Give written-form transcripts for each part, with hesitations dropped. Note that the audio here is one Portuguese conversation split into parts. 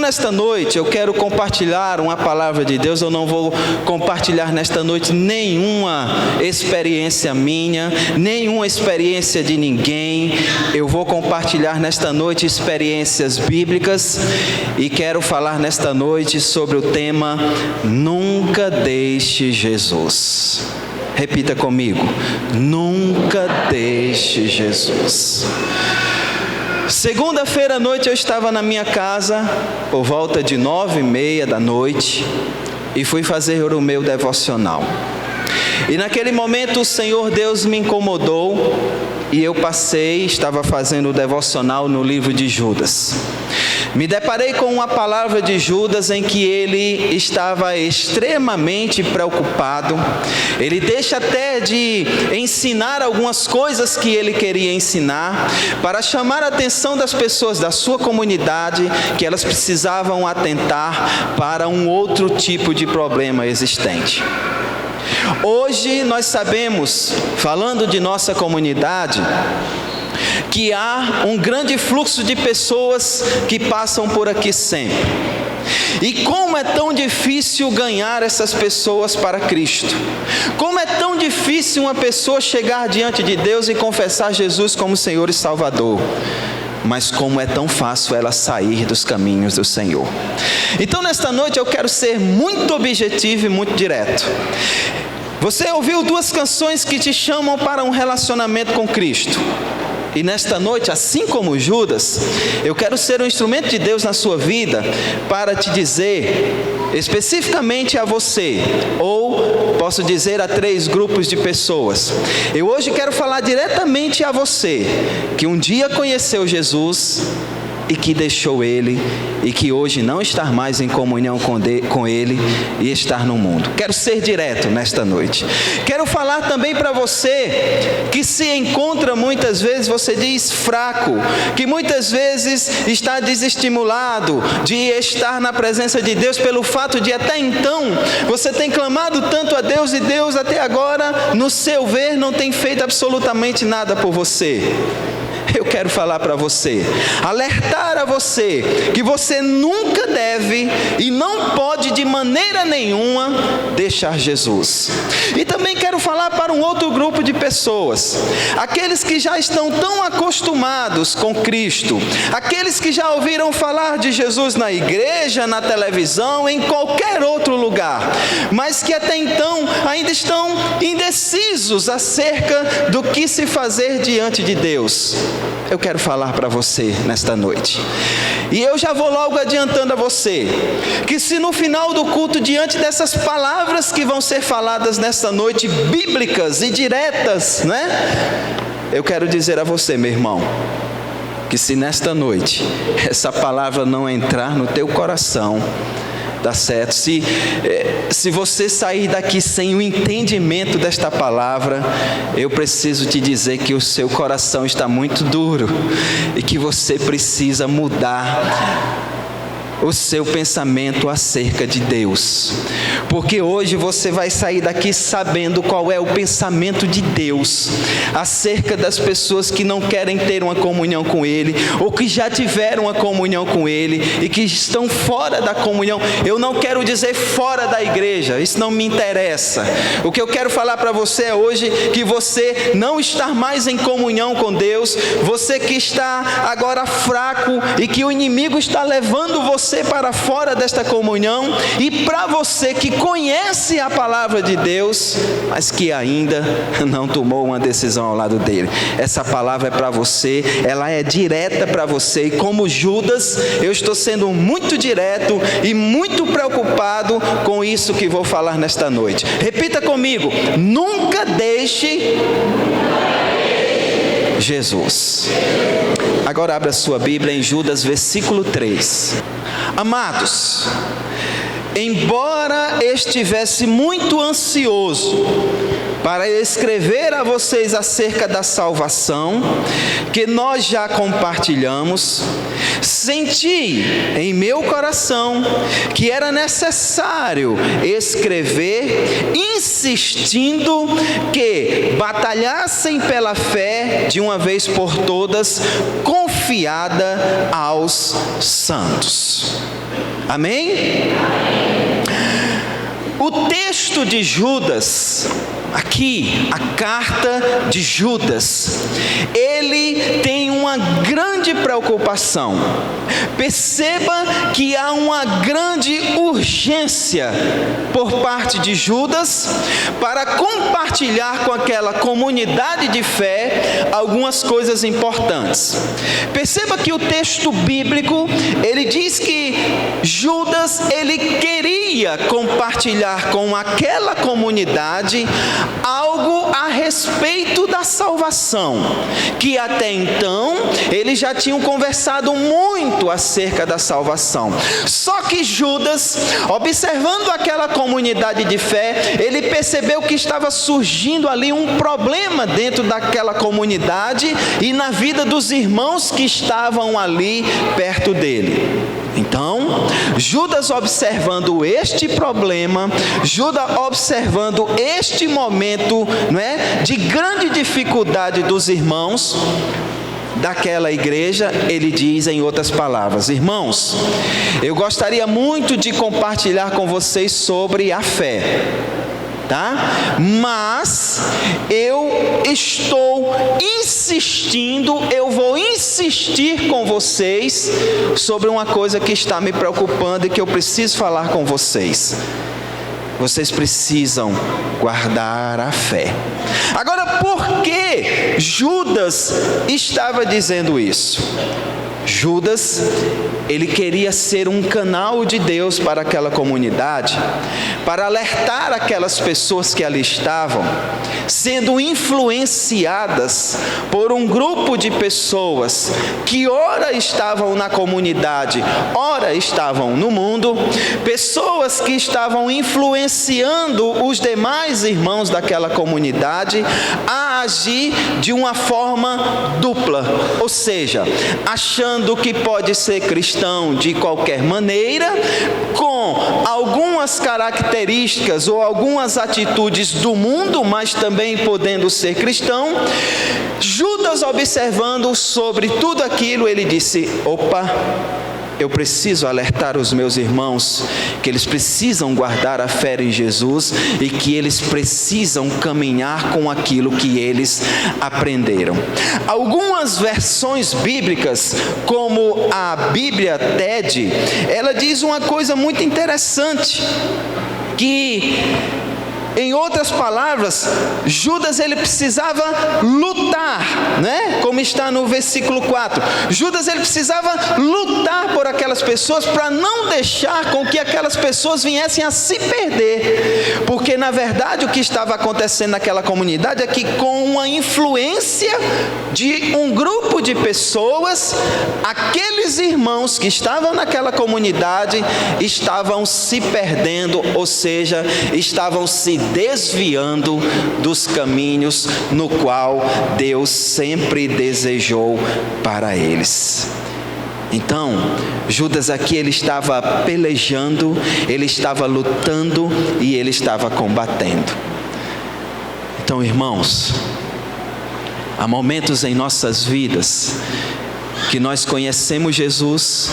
nesta noite eu quero compartilhar uma palavra de Deus. Eu não vou compartilhar nesta noite nenhuma experiência minha, nenhuma experiência de ninguém. Eu vou compartilhar nesta noite experiências bíblicas e quero falar nesta noite sobre o tema Nunca Deixe Jesus. Repita comigo: nunca deixe Jesus. Segunda-feira à noite eu estava na minha casa, por volta de 9h30 da noite, e fui fazer o meu devocional. E naquele momento o Senhor Deus me incomodou, e eu estava fazendo o devocional no livro de Judas. Me deparei com uma palavra de Judas em que ele estava extremamente preocupado. Ele deixa até de ensinar algumas coisas que ele queria ensinar, para chamar a atenção das pessoas da sua comunidade, que elas precisavam atentar para um outro tipo de problema existente. Hoje nós sabemos, falando de nossa comunidade, que há um grande fluxo de pessoas que passam por aqui sempre. E como é tão difícil ganhar essas pessoas para Cristo. Como é tão difícil uma pessoa chegar diante de Deus e confessar Jesus como Senhor e Salvador. Mas como é tão fácil ela sair dos caminhos do Senhor. Então nesta noite eu quero ser muito objetivo e muito direto. Você ouviu duas canções que te chamam para um relacionamento com Cristo. E nesta noite, assim como Judas, eu quero ser um instrumento de Deus na sua vida para te dizer, especificamente a você, ou posso dizer a 3 grupos de pessoas. Eu hoje quero falar diretamente a você, que um dia conheceu Jesus e que deixou Ele, e que hoje não está mais em comunhão com Ele e estar no mundo. Quero ser direto nesta noite. Quero falar também para você que se encontra muitas vezes, você diz, fraco, que muitas vezes está desestimulado de estar na presença de Deus pelo fato de até então você tem clamado tanto a Deus e Deus até agora, no seu ver, não tem feito absolutamente nada por você. Eu quero falar para você, alertar a você, que você nunca deve e não pode de maneira nenhuma deixar Jesus. E também quero falar para um outro grupo de pessoas, aqueles que já estão tão acostumados com Cristo, aqueles que já ouviram falar de Jesus na igreja, na televisão, em qualquer outro lugar, mas que até então ainda estão indecisos acerca do que se fazer diante de Deus. Eu quero falar para você nesta noite. E eu já vou logo adiantando a você, que se no final do culto, diante dessas palavras que vão ser faladas nesta noite, bíblicas e diretas, né? Eu quero dizer a você, meu irmão, que se nesta noite essa palavra não entrar no teu coração, dá certo. Se você sair daqui sem o entendimento desta palavra, eu preciso te dizer que o seu coração está muito duro e que você precisa mudar o seu pensamento acerca de Deus, porque hoje você vai sair daqui sabendo qual é o pensamento de Deus acerca das pessoas que não querem ter uma comunhão com Ele, ou que já tiveram uma comunhão com Ele e que estão fora da comunhão. Eu não quero dizer fora da igreja, isso não me interessa. O que eu quero falar para você é hoje que você não está mais em comunhão com Deus, você que está agora fraco e que o inimigo está levando você para fora desta comunhão, e para você que conhece a palavra de Deus, mas que ainda não tomou uma decisão ao lado dele. Essa palavra é para você, ela é direta para você, e como Judas, eu estou sendo muito direto e muito preocupado com isso que vou falar nesta noite. Repita comigo: nunca deixe Jesus. Agora abra sua Bíblia em Judas, versículo 3. Amados, embora estivesse muito ansioso para escrever a vocês acerca da salvação, que nós já compartilhamos, senti em meu coração que era necessário escrever, insistindo que batalhassem pela fé de uma vez por todas, confiando confiada aos santos. Amém? O texto de Judas, aqui, a carta de Judas, ele tem uma grande preocupação. Perceba que há uma grande urgência por parte de Judas para compartilhar com aquela comunidade de fé algumas coisas importantes. Perceba que o texto bíblico, ele diz que Judas, ele queria compartilhar com aquela comunidade algo a respeito da salvação, que até então eles já tinham conversado muito acerca da salvação. Só que Judas, observando aquela comunidade de fé, ele percebeu que estava surgindo ali um problema dentro daquela comunidade e na vida dos irmãos que estavam ali perto dele. Então, Judas observando este problema, Judas observando este momento, não é, de grande dificuldade dos irmãos daquela igreja, ele diz em outras palavras: irmãos, eu gostaria muito de compartilhar com vocês sobre a fé, tá? Mas eu estou insistindo, eu vou insistir com vocês sobre uma coisa que está me preocupando e que eu preciso falar com vocês. Vocês precisam guardar a fé. Agora, por que Judas estava dizendo isso? Judas, ele queria ser um canal de Deus para aquela comunidade, para alertar aquelas pessoas que ali estavam, sendo influenciadas por um grupo de pessoas que ora estavam na comunidade, ora estavam no mundo, pessoas que estavam influenciando os demais irmãos daquela comunidade a agir de uma forma dupla, ou seja, achando que pode ser cristão de qualquer maneira, com algumas características ou algumas atitudes do mundo, mas também podendo ser cristão. Judas, observando sobre tudo aquilo, ele disse: opa, eu preciso alertar os meus irmãos que eles precisam guardar a fé em Jesus e que eles precisam caminhar com aquilo que eles aprenderam. Algumas versões bíblicas, como a Bíblia TED, ela diz uma coisa muito interessante, que, em outras palavras, Judas, ele precisava lutar, né? Como está no versículo 4. Judas, ele precisava lutar por aquelas pessoas para não deixar com que aquelas pessoas viessem a se perder. Porque, na verdade, o que estava acontecendo naquela comunidade é que, com uma influência de um grupo de pessoas, aqueles irmãos que estavam naquela comunidade estavam se perdendo, ou seja, estavam se desviando dos caminhos no qual Deus sempre desejou para eles. Então, Judas aqui, ele estava pelejando, ele estava lutando e ele estava combatendo. Então, irmãos, há momentos em nossas vidas que nós conhecemos Jesus,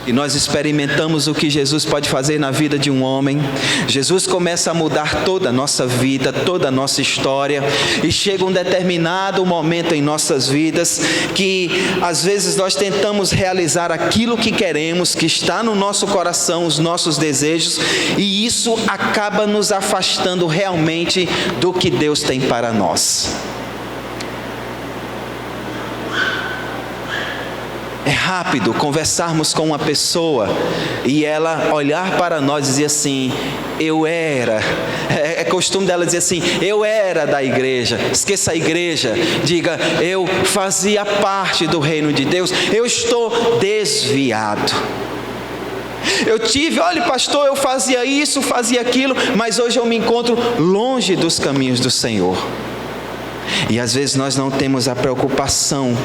e nós experimentamos o que Jesus pode fazer na vida de um homem. Jesus começa a mudar toda a nossa vida, toda a nossa história, e chega um determinado momento em nossas vidas que às vezes nós tentamos realizar aquilo que queremos, que está no nosso coração, os nossos desejos, e isso acaba nos afastando realmente do que Deus tem para nós. É rápido conversarmos com uma pessoa e ela olhar para nós e dizer assim: eu era. É costume dela dizer assim: eu era da igreja. Esqueça a igreja. Diga: eu fazia parte do reino de Deus. Eu estou desviado. Olha, pastor, eu fazia isso, fazia aquilo, mas hoje eu me encontro longe dos caminhos do Senhor. E às vezes nós não temos a preocupação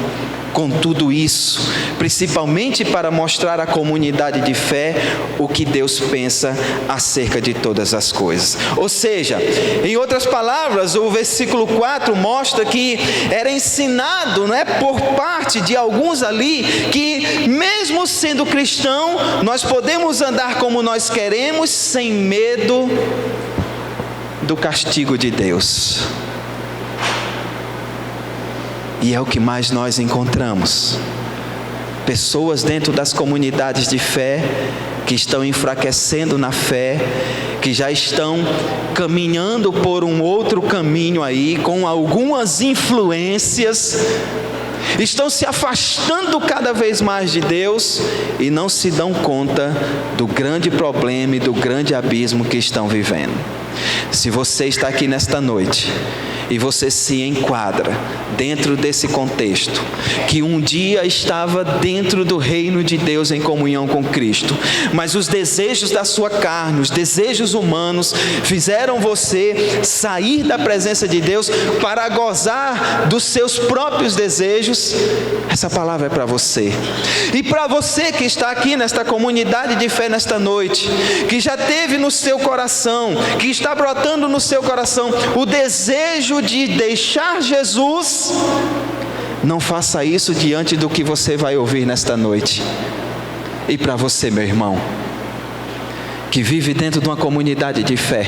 com tudo isso, principalmente para mostrar à comunidade de fé o que Deus pensa acerca de todas as coisas. Ou seja, em outras palavras, o versículo 4 mostra que era ensinado, por parte de alguns ali, que mesmo sendo cristão, nós podemos andar como nós queremos, sem medo do castigo de Deus. E é o que mais nós encontramos. Pessoas dentro das comunidades de fé que estão enfraquecendo na fé, que já estão caminhando por um outro caminho aí, com algumas influências, estão se afastando cada vez mais de Deus e não se dão conta do grande problema e do grande abismo que estão vivendo. Se você está aqui nesta noite e você se enquadra dentro desse contexto, que um dia estava dentro do reino de Deus em comunhão com Cristo, mas os desejos da sua carne, os desejos humanos, fizeram você sair da presença de Deus para gozar dos seus próprios desejos, essa palavra é para você. E para você que está aqui nesta comunidade de fé nesta noite, que já teve no seu coração, que está brotando no seu coração o desejo de deixar Jesus, não faça isso diante do que você vai ouvir nesta noite. E para você, meu irmão, que vive dentro de uma comunidade de fé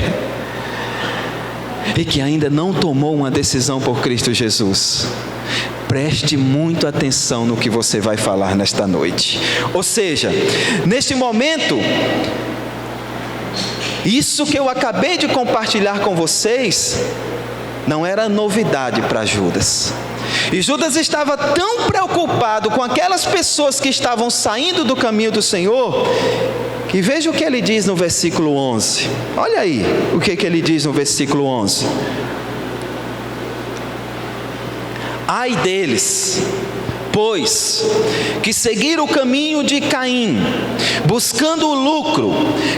e que ainda não tomou uma decisão por Cristo Jesus, preste muito atenção no que você vai falar nesta noite. Ou seja, neste momento, isso que eu acabei de compartilhar com vocês não era novidade para Judas. E Judas estava tão preocupado com aquelas pessoas que estavam saindo do caminho do Senhor, que veja o que ele diz no versículo 11. Olha aí o que ele diz no versículo 11. Ai deles, pois que seguiram o caminho de Caim, buscando o lucro,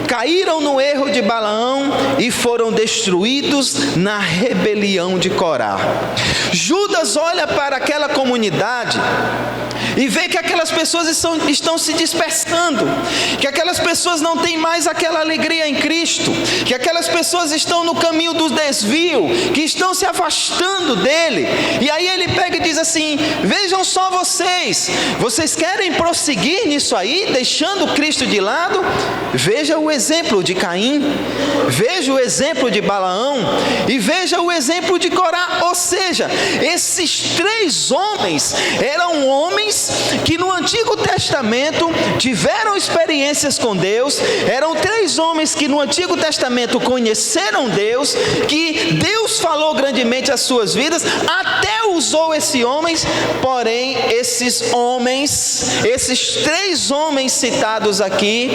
caíram no erro de Balaão e foram destruídos na rebelião de Corá. Judas olha para aquela comunidade e vê que aquelas pessoas estão se dispersando, que aquelas pessoas não têm mais aquela alegria em Cristo, que aquelas pessoas estão no caminho do desvio, que estão se afastando dele. E aí ele pega e diz assim: vejam só vocês querem prosseguir nisso aí, deixando Cristo de lado? Veja o exemplo de Caim, veja o exemplo de Balaão e veja o exemplo de Corá. Ou seja, esses três homens eram homens que no Antigo Testamento tiveram experiências com Deus, eram três homens que no Antigo Testamento conheceram Deus, que Deus falou grandemente às suas vidas, até usou esses homens, porém esses três homens citados aqui,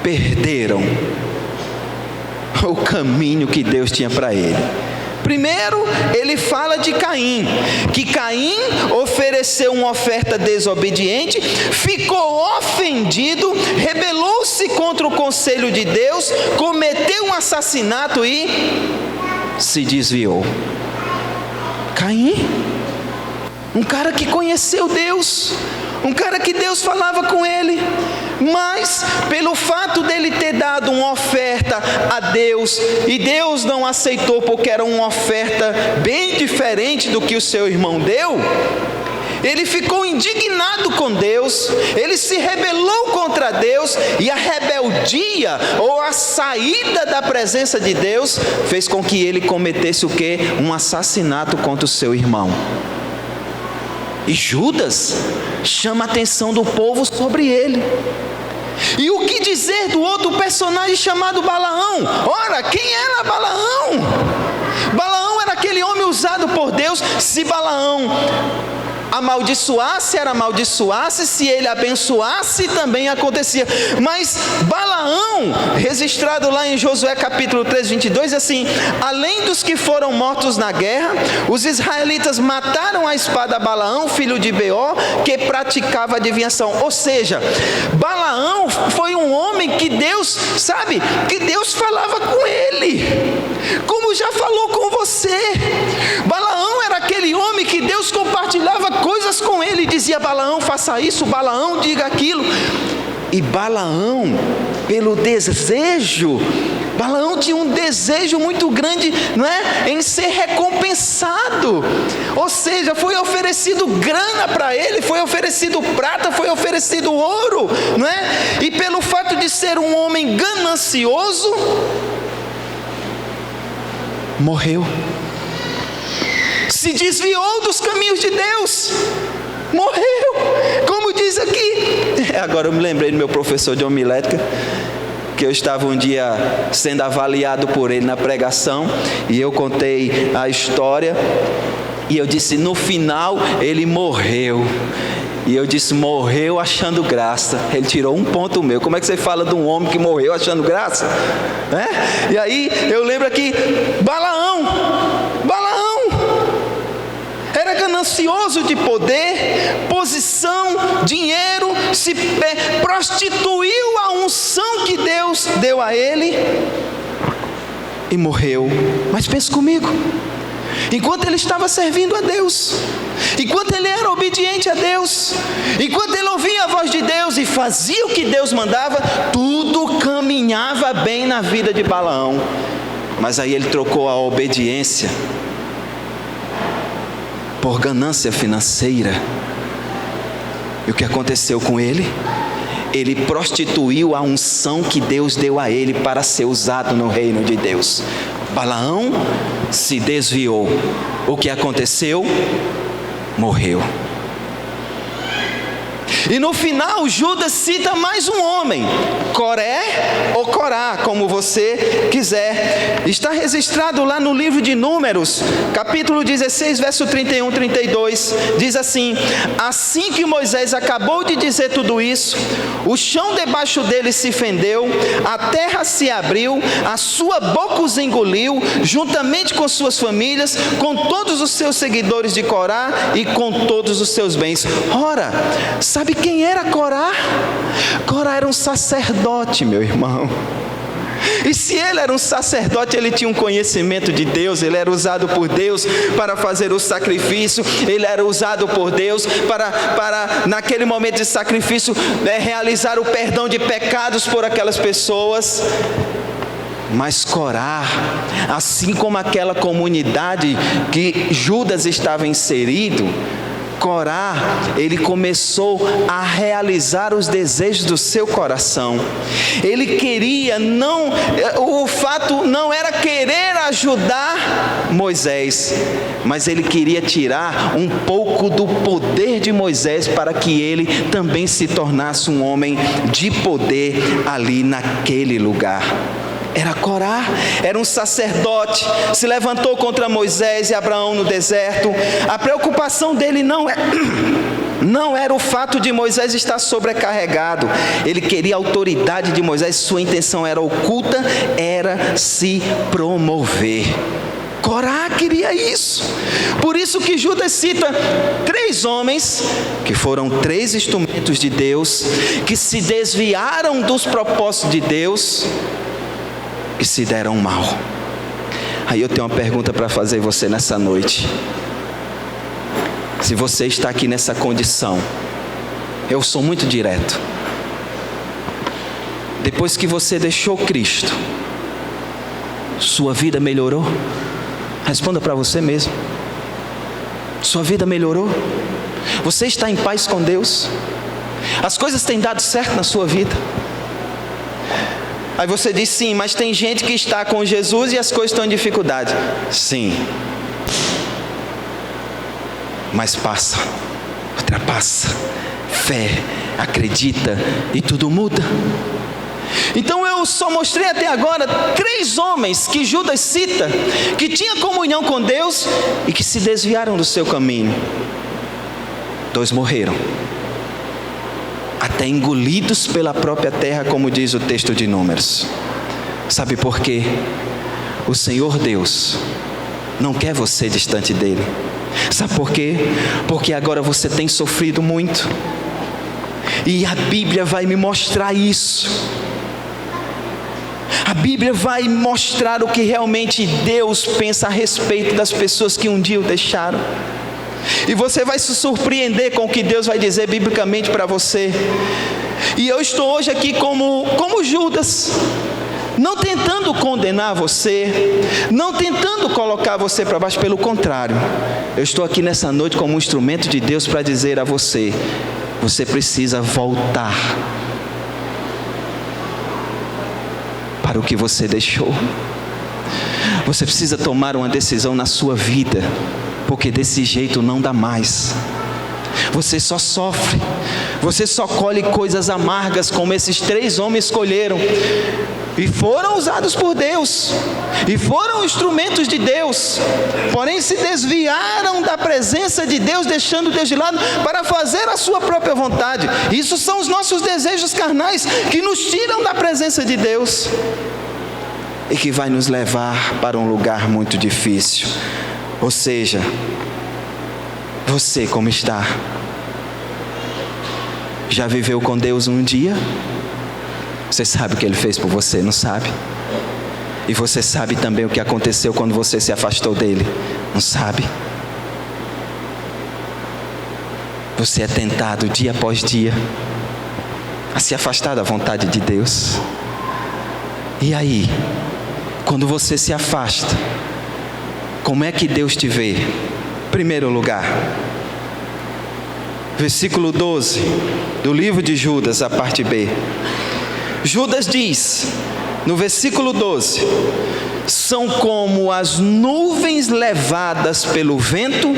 perderam o caminho que Deus tinha para ele. Primeiro, ele fala de Caim, que Caim ofereceu uma oferta desobediente, ficou ofendido, rebelou-se contra o conselho de Deus, cometeu um assassinato e se desviou. Caim, um cara que conheceu Deus, um cara que Deus falava com ele, mas pelo fato dele ter dado uma oferta a Deus, e Deus não aceitou porque era uma oferta bem diferente do que o seu irmão deu, ele ficou indignado com Deus, ele se rebelou contra Deus, e a rebeldia, ou a saída da presença de Deus, fez com que ele cometesse o quê? Um assassinato contra o seu irmão. E Judas chama a atenção do povo sobre ele. E o que dizer do outro personagem chamado Balaão? Ora, quem era Balaão? Balaão era aquele homem usado por Deus. Se Balaão amaldiçoasse, era amaldiçoasse, se ele abençoasse, também acontecia. Mas Balaão, registrado lá em Josué capítulo 3, 22, assim: além dos que foram mortos na guerra, os israelitas mataram a espada Balaão, filho de Beor, que praticava adivinhação. Ou seja, Balaão foi um homem que Deus, que Deus falava com ele. como já falou com você. Balaão era aquele homem que Deus compartilhava coisas com ele, dizia: Balaão, faça isso, Balaão, diga aquilo. E Balaão, pelo desejo, Balaão tinha um desejo muito grande, não é? Em ser recompensado. Ou seja, foi oferecido grana para ele, foi oferecido prata, foi oferecido ouro, não é? E pelo fato de ser um homem ganancioso, morreu. Se desviou dos caminhos de Deus, morreu. Como diz aqui. Agora eu me lembrei do meu professor de homilética, que eu estava um dia sendo avaliado por ele na pregação, e eu contei a história, e eu disse: no final ele morreu. E eu disse: morreu achando graça. Ele tirou um ponto meu. Como é que você fala de um homem que morreu achando graça? E aí eu lembro aqui, Balaão era ganancioso de poder, posição, dinheiro, se prostituiu a unção que Deus deu a ele e morreu. Mas pense comigo, enquanto ele estava servindo a Deus, enquanto ele era obediente a Deus, enquanto ele ouvia a voz de Deus e fazia o que Deus mandava, tudo caminhava bem na vida de Balaão. Mas aí ele trocou a obediência por ganância financeira. E o que aconteceu com ele? Ele prostituiu a unção que Deus deu a ele para ser usado no reino de Deus. Balaão se desviou. O que aconteceu? Morreu. E no final Judas cita mais um homem, Coré ou Corá, como você quiser. Está registrado lá no livro de Números, capítulo 16, verso 31, 32. Diz assim: assim que Moisés acabou de dizer tudo isso, o chão debaixo dele se fendeu, a terra se abriu, a sua boca os engoliu, juntamente com suas famílias, com todos os seus seguidores de Corá e com todos os seus bens. Ora, sabe quem era Corá? Corá era um sacerdote, meu irmão. E se ele era um sacerdote, ele tinha um conhecimento de Deus, ele era usado por Deus para fazer o sacrifício, ele era usado por Deus para naquele momento de sacrifício, realizar o perdão de pecados por aquelas pessoas. Mas Corá, assim como aquela comunidade que Judas estava inserido, Corá, ele começou a realizar os desejos do seu coração. Ele queria, o fato não era querer ajudar Moisés, mas ele queria tirar um pouco do poder de Moisés para que ele também se tornasse um homem de poder ali naquele lugar. Era Corá, era um sacerdote, se levantou contra Moisés e Abraão no deserto. A preocupação dele não era o fato de Moisés estar sobrecarregado. Ele queria a autoridade de Moisés, sua intenção era oculta, era se promover. Corá queria isso. Por isso que Judas cita 3 homens, que foram 3 instrumentos de Deus, que se desviaram dos propósitos de Deus, que se deram mal. Aí eu tenho uma pergunta para fazer você nessa noite. Se você está aqui nessa condição, eu sou muito direto. Depois que você deixou Cristo, sua vida melhorou? Responda para você mesmo. Sua vida melhorou? Você está em paz com Deus? As coisas têm dado certo na sua vida? Aí você diz: sim, mas tem gente que está com Jesus e as coisas estão em dificuldade. Sim, mas passa, ultrapassa, fé, acredita e tudo muda. Então eu só mostrei até agora 3 homens que Judas cita, que tinham comunhão com Deus e que se desviaram do seu caminho. 2 morreram, até engolidos pela própria terra, como diz o texto de Números. Sabe por quê? O Senhor Deus não quer você distante dele. Sabe por quê? Porque agora você tem sofrido muito, e a Bíblia vai me mostrar isso. A Bíblia vai mostrar o que realmente Deus pensa a respeito das pessoas que um dia o deixaram. E você vai se surpreender com o que Deus vai dizer biblicamente para você. E eu estou hoje aqui como Judas, não tentando condenar você, não tentando colocar você para baixo, pelo contrário, eu estou aqui nessa noite como um instrumento de Deus para dizer a você: você precisa voltar para o que você deixou. Você precisa tomar uma decisão na sua vida, porque desse jeito não dá mais. Você só sofre, você só colhe coisas amargas, como esses 3 homens escolheram, e foram usados por Deus, e foram instrumentos de Deus, porém se desviaram da presença de Deus, deixando Deus de lado para fazer a sua própria vontade. Isso são os nossos desejos carnais, que nos tiram da presença de Deus, e que vai nos levar para um lugar muito difícil. Ou seja, você como está? Já viveu com Deus um dia? Você sabe o que Ele fez por você, não sabe? E você sabe também o que aconteceu quando você se afastou dEle, não sabe? Você é tentado dia após dia a se afastar da vontade de Deus. E aí, quando você se afasta, como é que Deus te vê? Primeiro lugar, versículo 12 do livro de Judas, a parte B. Judas diz, no versículo 12: são como as nuvens levadas pelo vento,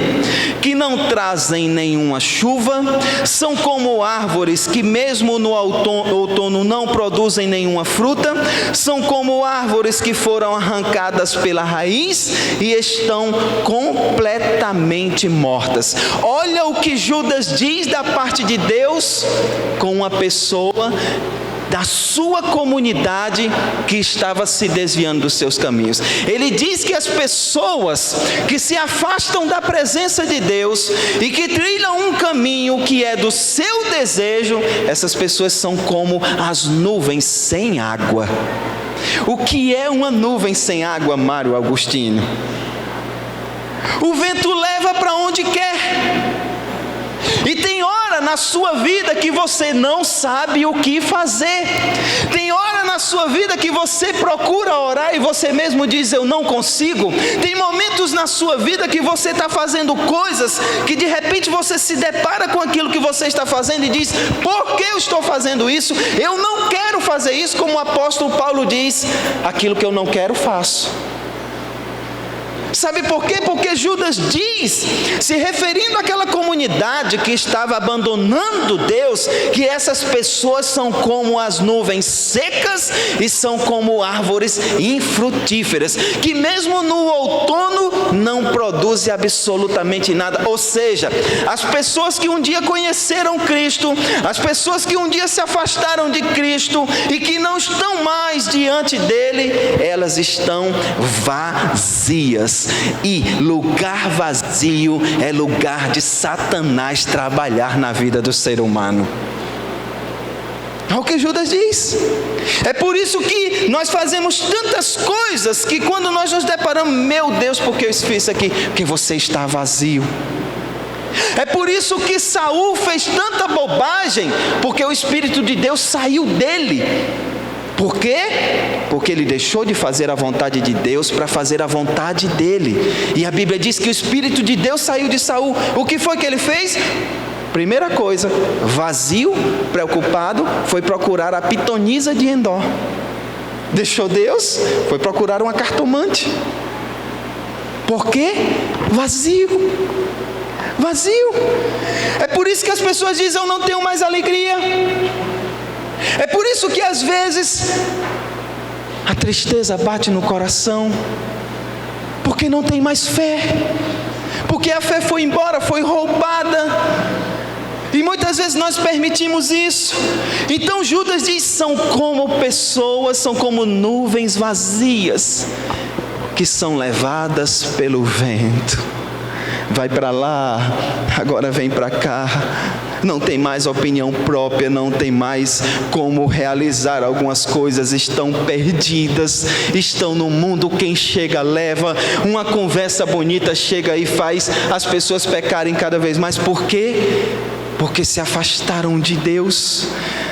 que não trazem nenhuma chuva, são como árvores que mesmo no outono não produzem nenhuma fruta, são como árvores que foram arrancadas pela raiz e estão completamente mortas. Olha o que Judas diz da parte de Deus com uma pessoa da sua comunidade que estava se desviando dos seus caminhos. Ele diz que as pessoas que se afastam da presença de Deus e que trilham um caminho que é do seu desejo, essas pessoas são como as nuvens sem água. O que é uma nuvem sem água, Mário Agostinho? O vento leva para onde quer. E tem hora na sua vida que você não sabe o que fazer. Tem hora na sua vida que você procura orar e você mesmo diz: eu não consigo. Tem momentos na sua vida que você está fazendo coisas que de repente você se depara com aquilo que você está fazendo e diz: por que eu estou fazendo isso? Eu não quero fazer isso. Como o apóstolo Paulo diz: aquilo que eu não quero, faço. Sabe por quê? Porque Judas diz, se referindo àquela comunidade que estava abandonando Deus, que essas pessoas são como as nuvens secas e são como árvores infrutíferas, que mesmo no outono não produzem absolutamente nada. Ou seja, as pessoas que um dia conheceram Cristo, as pessoas que um dia se afastaram de Cristo e que não estão mais diante dele, elas estão vazias. E lugar vazio é lugar de Satanás trabalhar na vida do ser humano. É o que Judas diz. É por isso que nós fazemos tantas coisas que quando nós nos deparamos, meu Deus, por que eu fiz isso aqui? Porque você está vazio. É por isso que Saul fez tanta bobagem, porque o Espírito de Deus saiu dele. Por quê? Porque ele deixou de fazer a vontade de Deus para fazer a vontade dele. E a Bíblia diz que o Espírito de Deus saiu de Saul. O que foi que ele fez? Primeira coisa, vazio, preocupado, foi procurar a pitonisa de Endor. Deixou Deus, foi procurar uma cartomante. Por quê? Vazio. Vazio. É por isso que as pessoas dizem: eu não tenho mais alegria. É por isso que às vezes a tristeza bate no coração, porque não tem mais fé, porque a fé foi embora, foi roubada, e muitas vezes nós permitimos isso. Então Judas diz: são como pessoas, são como nuvens vazias, que são levadas pelo vento. vai para lá, agora vem para cá. Não tem mais opinião própria, não tem mais como realizar algumas coisas, estão perdidas, estão no mundo, quem chega leva, uma conversa bonita chega e faz as pessoas pecarem cada vez mais. Por quê? Porque se afastaram de Deus.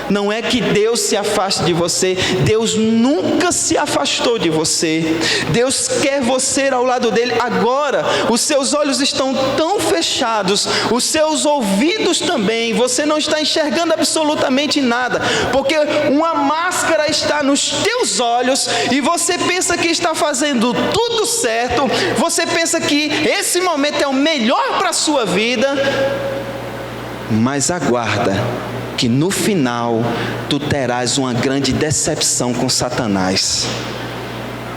Não é que Deus se afaste de você, Deus nunca se afastou de você. Deus quer você ao lado dele. Agora, os seus olhos estão tão fechados, os seus ouvidos também, você não está enxergando absolutamente nada, porque uma máscara está nos teus olhos, e você pensa que está fazendo tudo certo, você pensa que esse momento é o melhor para a sua vida, mas aguarda, que no final tu terás uma grande decepção com Satanás.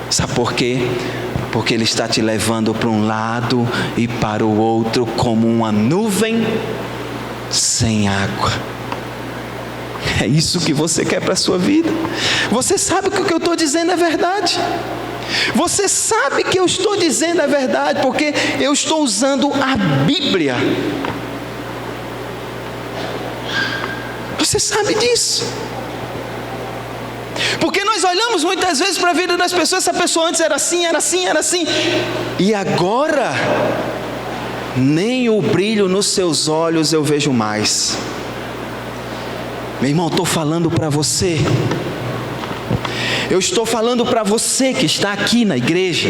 Sabe por quê? Porque ele está te levando para um lado e para o outro como uma nuvem sem água. É isso que você quer para a sua vida? Você sabe que o que eu estou dizendo é verdade? Você sabe que eu estou dizendo é verdade, porque eu estou usando a Bíblia. Você sabe disso? Porque nós olhamos muitas vezes para a vida das pessoas, essa pessoa antes era assim, e agora nem o brilho nos seus olhos eu vejo mais. Meu irmão, estou falando para você. Eu estou falando para você que está aqui na igreja.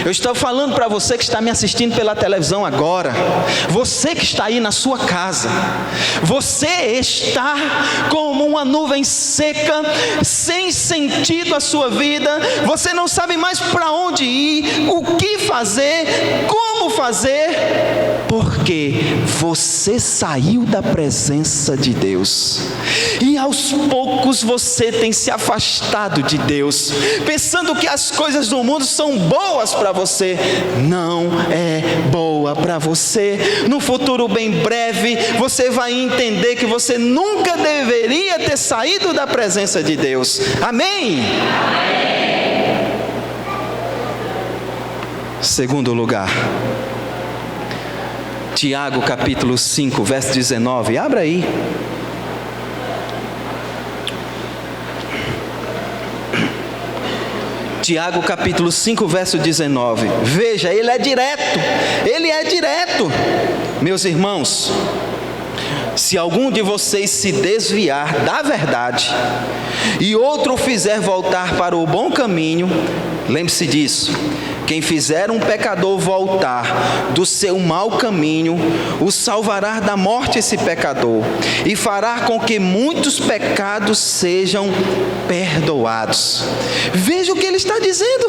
Eu estou falando para você que está me assistindo pela televisão agora. Você que está aí na sua casa. Você está como uma nuvem seca, sem sentido a sua vida. Você não sabe mais para onde ir, o que fazer, como fazer, porque você saiu da presença de Deus. E aos poucos você tem se afastado de Deus, pensando que as coisas do mundo são boas para você. Não é boa para você. No futuro bem breve, você vai entender que você nunca deveria ter saído da presença de Deus. Amém? Amém. Segundo lugar, Tiago capítulo 5, verso 19. Abra aí. Tiago capítulo 5, verso 19. Veja, ele é direto. Meus irmãos, se algum de vocês se desviar da verdade e outro o fizer voltar para o bom caminho, lembre-se disso: quem fizer um pecador voltar do seu mau caminho, o salvará da morte esse pecador, e fará com que muitos pecados sejam perdoados. Veja o que ele está dizendo.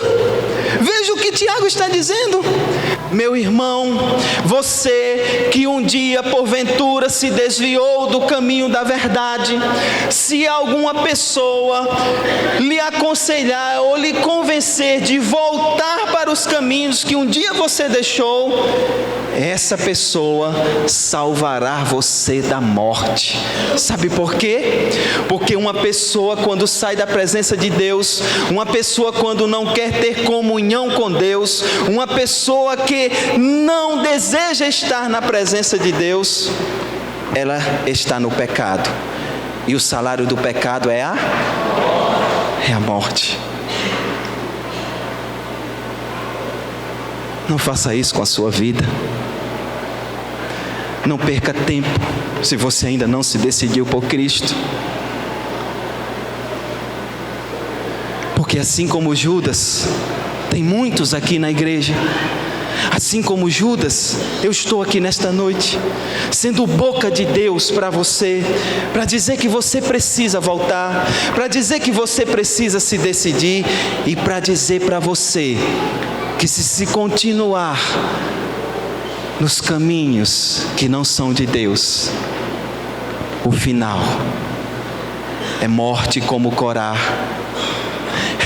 Veja o que Tiago está dizendo. Meu irmão, você que um dia porventura se desviou do caminho da verdade, se alguma pessoa lhe aconselhar ou lhe convencer de voltar para os caminhos que um dia você deixou, essa pessoa salvará você da morte. Sabe por quê? Porque uma pessoa quando sai da presença de Deus, uma pessoa quando não quer ter comunhão com Deus, uma pessoa que não deseja estar na presença de Deus, ela está no pecado. E o salário do pecado é a morte. Não faça isso com a sua vida. Não perca tempo se você ainda não se decidiu por Cristo. Porque assim como Judas, tem muitos aqui na igreja. Assim como Judas, eu estou aqui nesta noite, sendo boca de Deus para você, para dizer que você precisa voltar, para dizer que você precisa se decidir, e para dizer para você que se continuar nos caminhos que não são de Deus, o final é morte como Corá,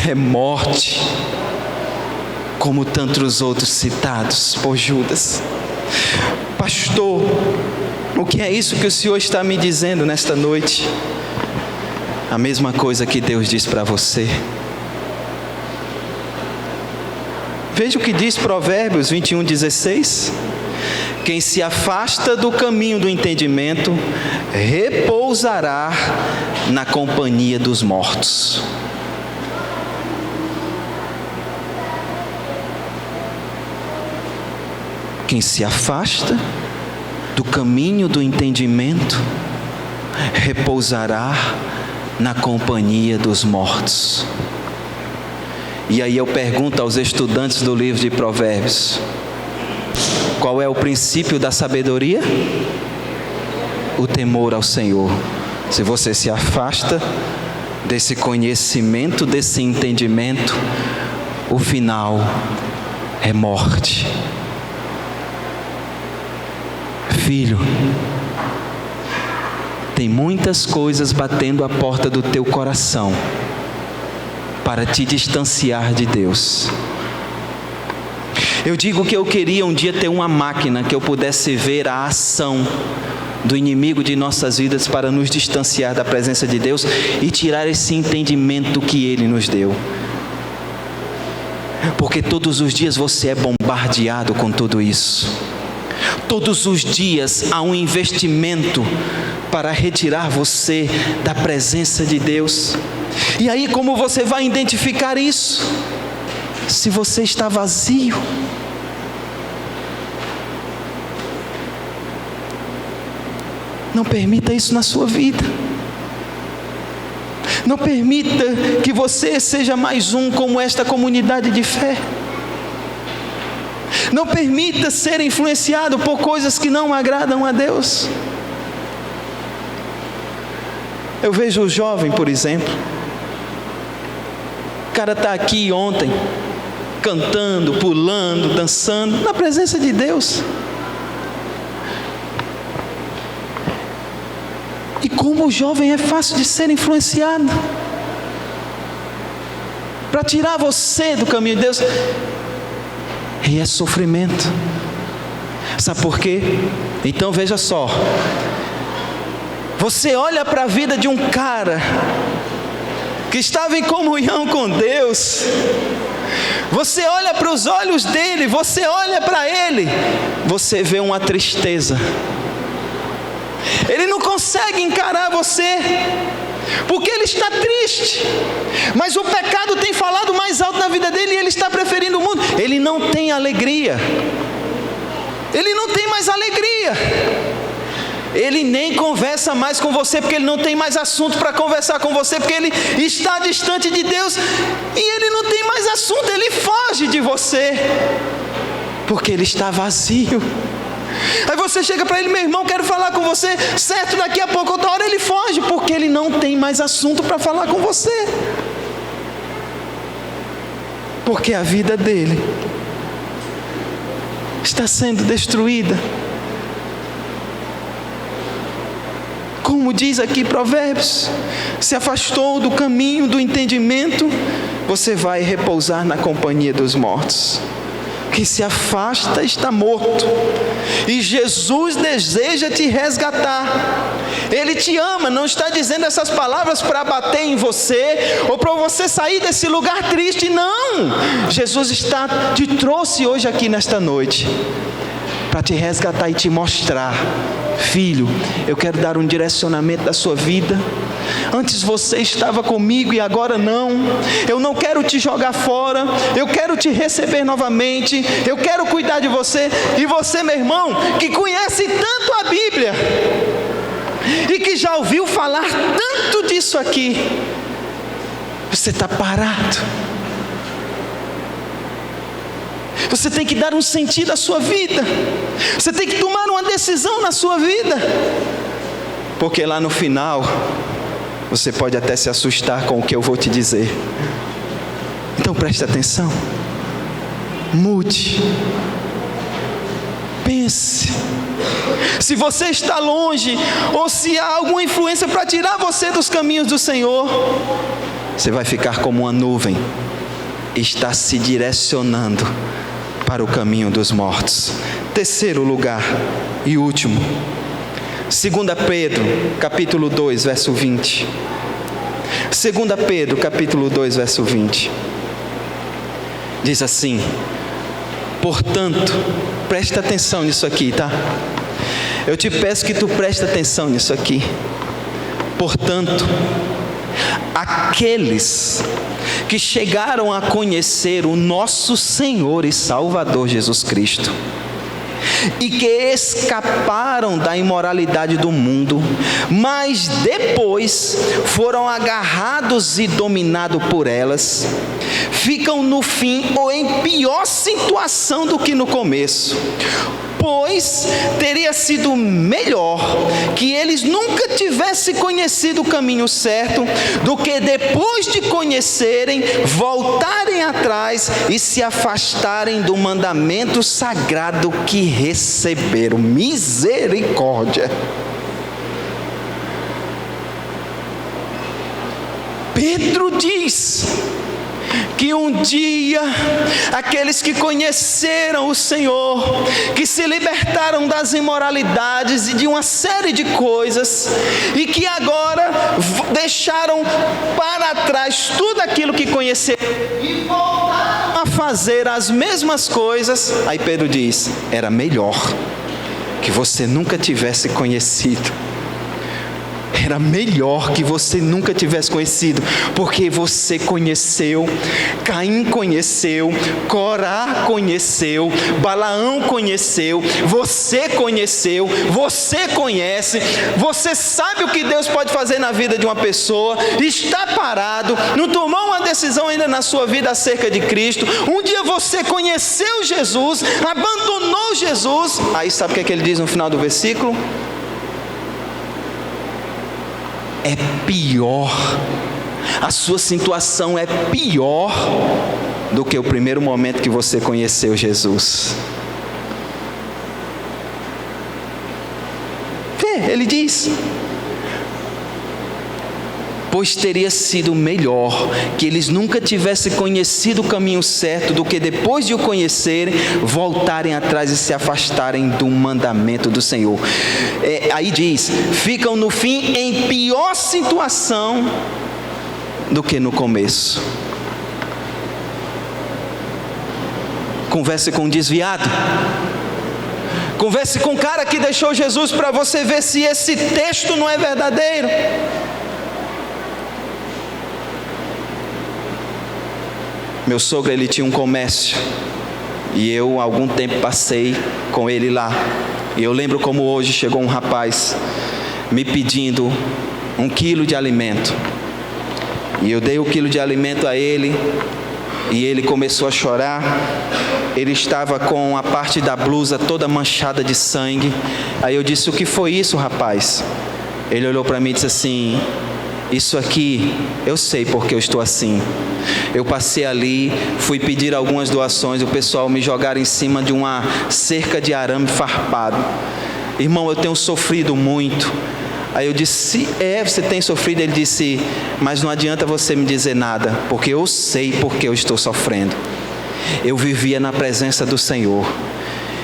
é morte como tantos outros citados por Judas. Pastor, o que é isso que o Senhor está me dizendo nesta noite? A mesma coisa que Deus diz para você. Veja o que diz Provérbios 21:16. Quem se afasta do caminho do entendimento repousará na companhia dos mortos. Quem se afasta do caminho do entendimento repousará na companhia dos mortos. E aí eu pergunto aos estudantes do livro de Provérbios: qual é o princípio da sabedoria? O temor ao Senhor. Se você se afasta desse conhecimento, desse entendimento, o final é morte. Filho, tem muitas coisas batendo a porta do teu coração para te distanciar de Deus. Eu digo que eu queria um dia ter uma máquina que eu pudesse ver a ação do inimigo de nossas vidas para nos distanciar da presença de Deus e tirar esse entendimento que Ele nos deu. Porque todos os dias você é bombardeado com tudo isso. Todos os dias há um investimento para retirar você da presença de Deus. E aí, como você vai identificar isso? Se você está vazio. Não permita isso na sua vida. Não permita que você seja mais um como esta comunidade de fé. Não permita ser influenciado por coisas que não agradam a Deus. Eu vejo o jovem, por exemplo. O cara está aqui ontem, cantando, pulando, dançando, na presença de Deus. E como o jovem é fácil de ser influenciado para tirar você do caminho de Deus. E é sofrimento. Sabe por quê? Então veja só. Você olha para a vida de um cara que estava em comunhão com Deus. Você olha para os olhos dele, você olha para ele, você vê uma tristeza. Ele não consegue encarar você, porque ele está triste. Mas o pecado tem falado mais alto na vida dele e ele está preferindo o mundo. Ele não tem alegria. Ele não tem mais alegria. Ele nem conversa mais com você, porque ele não tem mais assunto para conversar com você, porque ele está distante de Deus. E ele não tem mais assunto, ele foge de você, porque ele está vazio. Aí você chega para ele: meu irmão, quero falar com você, certo, daqui a pouco, outra hora ele foge, porque ele não tem mais assunto para falar com você. Porque a vida dele está sendo destruída. Como diz aqui Provérbios, se afastou do caminho do entendimento, você vai repousar na companhia dos mortos. Quem se afasta está morto. E Jesus deseja te resgatar. Ele te ama, não está dizendo essas palavras para bater em você ou para você sair desse lugar triste, não. Jesus te trouxe hoje aqui nesta noite para te resgatar e te mostrar: filho, eu quero dar um direcionamento da sua vida. Antes você estava comigo e agora não. Eu não quero te jogar fora, eu quero te receber novamente, eu quero cuidar de você. E você, meu irmão, que conhece tanto a Bíblia e que já ouviu falar tanto disso aqui, você está parado. Você tem que dar um sentido à sua vida. Você tem que tomar uma decisão na sua vida. Porque lá no final, você pode até se assustar com o que eu vou te dizer. Então preste atenção. Mude. Pense. Se você está longe, ou se há alguma influência para tirar você dos caminhos do Senhor, você vai ficar como uma nuvem. Está se direcionando para o caminho dos mortos. Terceiro lugar e último, 2 Pedro, capítulo 2, verso 20. 2 Pedro, capítulo 2, verso 20. Diz assim: Portanto, presta atenção nisso aqui, tá? Eu te peço que tu preste atenção nisso aqui. Portanto, aqueles que chegaram a conhecer o nosso Senhor e Salvador Jesus Cristo, e que escaparam da imoralidade do mundo, mas depois foram agarrados e dominados por elas, ficam no fim ou em pior situação do que no começo. Pois teria sido melhor que eles nunca tivessem conhecido o caminho certo, do que depois de conhecerem, voltarem atrás e se afastarem do mandamento sagrado que receberam. Misericórdia! Pedro diz que um dia aqueles que conheceram o Senhor, que se libertaram das imoralidades e de uma série de coisas, e que agora deixaram para trás tudo aquilo que conheceram e voltaram a fazer as mesmas coisas, aí Pedro diz: era melhor que você nunca tivesse conhecido. Era melhor que você nunca tivesse conhecido, porque você conheceu, Caim conheceu, Corá conheceu, Balaão conheceu, você conheceu, você conhece, você sabe o que Deus pode fazer na vida de uma pessoa, está parado, não tomou uma decisão ainda na sua vida acerca de Cristo. Um dia você conheceu Jesus, abandonou Jesus, aí sabe o que ele diz no final do versículo? É pior, a sua situação é pior do que o primeiro momento que você conheceu Jesus. Ele diz: pois teria sido melhor que eles nunca tivessem conhecido o caminho certo, do que depois de o conhecerem, voltarem atrás e se afastarem do mandamento do Senhor. Aí diz, ficam no fim em pior situação do que no começo. Converse com um desviado, converse com um cara que deixou Jesus, para você ver se esse texto não é verdadeiro. Meu sogro, ele tinha um comércio, e eu há algum tempo passei com ele lá, e eu lembro como hoje chegou um rapaz me pedindo 1 quilo de alimento, e eu dei o quilo de alimento a ele, e ele começou a chorar. Ele estava com a parte da blusa toda manchada de sangue. Aí eu disse: o que foi isso, rapaz? Ele olhou para mim e disse assim: isso aqui, eu sei porque eu estou assim. Eu passei ali, fui pedir algumas doações, o pessoal me jogaram em cima de uma cerca de arame farpado. Irmão, eu tenho sofrido muito. Aí eu disse: você tem sofrido? Ele disse: mas não adianta você me dizer nada, porque eu sei porque eu estou sofrendo. Eu vivia na presença do Senhor,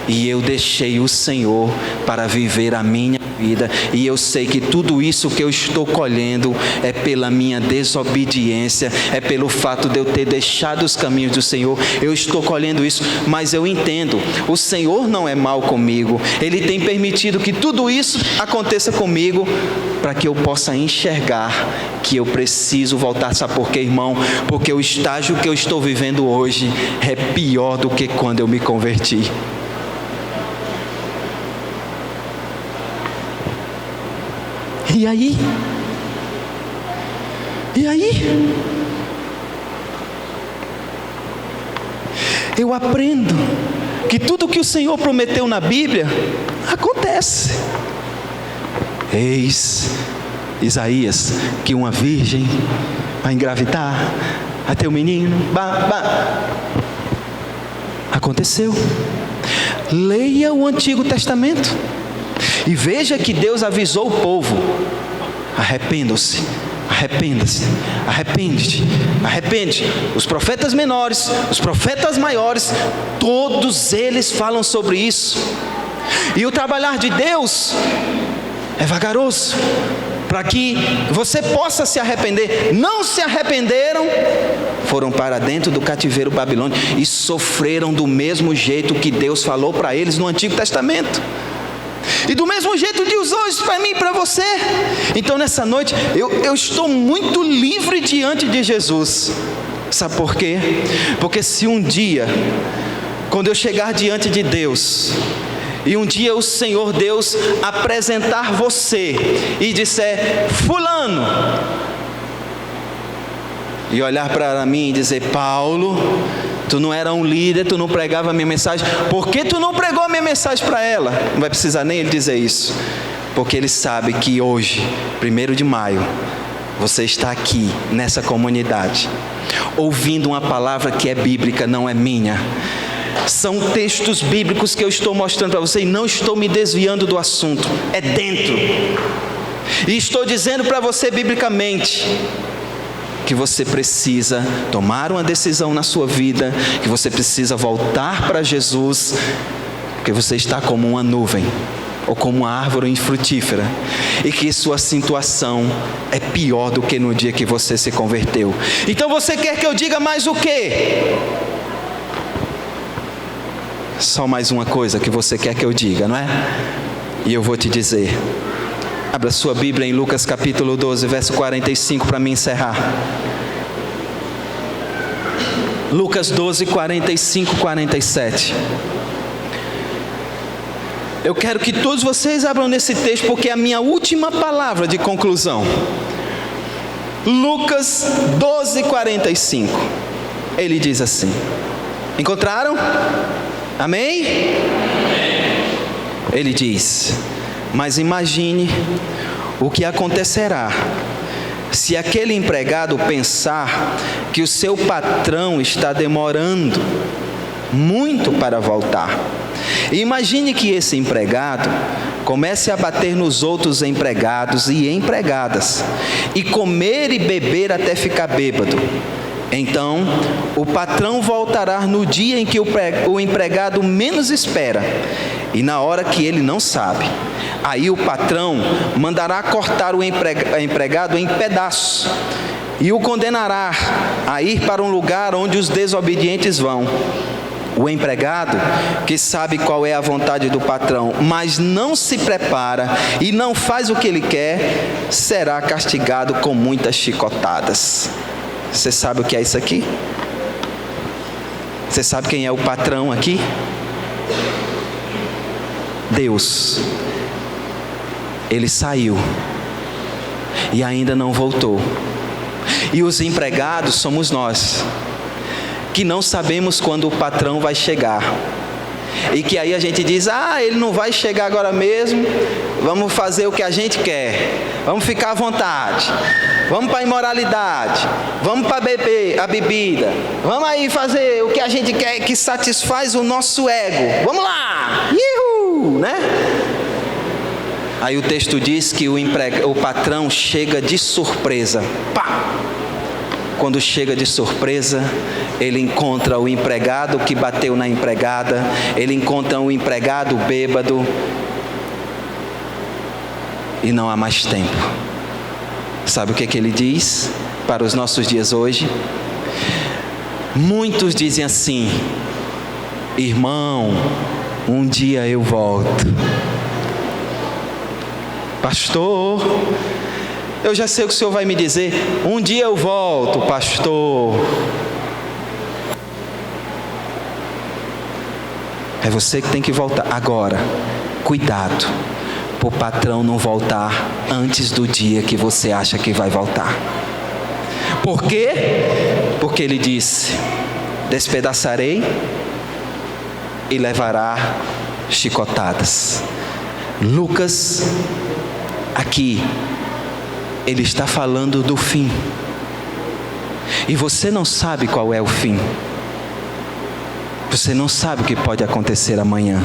e eu deixei o Senhor para viver a minha vida, e eu sei que tudo isso que eu estou colhendo é pela minha desobediência, é pelo fato de eu ter deixado os caminhos do Senhor. Eu estou colhendo isso, mas eu entendo, o Senhor não é mau comigo, Ele tem permitido que tudo isso aconteça comigo, para que eu possa enxergar que eu preciso voltar. Sabe por quê, irmão? Porque o estágio que eu estou vivendo hoje é pior do que quando eu me converti. E aí? Eu aprendo que tudo que o Senhor prometeu na Bíblia acontece. Eis, Isaías, que uma virgem vai engravidar, vai ter um menino. Aconteceu. Leia o Antigo Testamento e veja que Deus avisou o povo: arrependam-se, arrependa-se, arrepende-te, arrepende. Os profetas menores, os profetas maiores, todos eles falam sobre isso. E o trabalhar de Deus é vagaroso, para que você possa se arrepender. Não se arrependeram, foram para dentro do cativeiro babilônico e sofreram do mesmo jeito que Deus falou para eles no Antigo Testamento. E do mesmo jeito Deus usou isso para mim e para você. Então nessa noite eu estou muito livre diante de Jesus. Sabe por quê? Porque se um dia, quando eu chegar diante de Deus, e um dia o Senhor Deus apresentar você e disser: fulano, e olhar para mim e dizer: Paulo, tu não era um líder, tu não pregava a minha mensagem, por que tu não pregou a minha mensagem para ela? Não vai precisar nem ele dizer isso, porque ele sabe que hoje, 1º de maio, você está aqui nessa comunidade, ouvindo uma palavra que é bíblica, não é minha. São textos bíblicos que eu estou mostrando para você e não estou me desviando do assunto, é dentro. E estou dizendo para você biblicamente que você precisa tomar uma decisão na sua vida, que você precisa voltar para Jesus, porque você está como uma nuvem ou como uma árvore infrutífera, e que sua situação é pior do que no dia que você se converteu. Então você quer que eu diga mais o quê? Só mais uma coisa que você quer que eu diga, não é? E eu vou te dizer. Abra sua Bíblia em Lucas capítulo 12, verso 45, para me encerrar. Lucas 12, 45, 47. Eu quero que todos vocês abram nesse texto, porque é a minha última palavra de conclusão. Lucas 12, 45. Ele diz assim. Encontraram? Amém? Ele diz: mas imagine o que acontecerá se aquele empregado pensar que o seu patrão está demorando muito para voltar. Imagine que esse empregado comece a bater nos outros empregados e empregadas, e comer e beber até ficar bêbado. Então, o patrão voltará no dia em que o empregado menos espera, e na hora que ele não sabe. Aí o patrão mandará cortar o empregado em pedaços, e o condenará a ir para um lugar onde os desobedientes vão. O empregado, que sabe qual é a vontade do patrão, mas não se prepara e não faz o que ele quer, será castigado com muitas chicotadas. Você sabe o que é isso aqui? Você sabe quem é o patrão aqui? Deus. Ele saiu e ainda não voltou. E os empregados somos nós, que não sabemos quando o patrão vai chegar. E que aí a gente diz: ele não vai chegar agora mesmo, vamos fazer o que a gente quer, vamos ficar à vontade, vamos para a imoralidade, vamos para beber a bebida, vamos aí fazer o que a gente quer, que satisfaz o nosso ego, vamos lá, ihu, né? Aí o texto diz que o patrão chega de surpresa, pá! Quando chega de surpresa, ele encontra o empregado que bateu na empregada, ele encontra o empregado bêbado, e não há mais tempo. Sabe o que ele diz para os nossos dias hoje? Muitos dizem assim: irmão, um dia eu volto. Pastor, eu já sei o que o senhor vai me dizer. Um dia eu volto, pastor. É você que tem que voltar. Agora, cuidado, para o patrão não voltar antes do dia que você acha que vai voltar. Por quê? Porque ele disse: despedaçarei e levará chicotadas. Lucas, aqui, ele está falando do fim. E você não sabe qual é o fim. Você não sabe o que pode acontecer amanhã.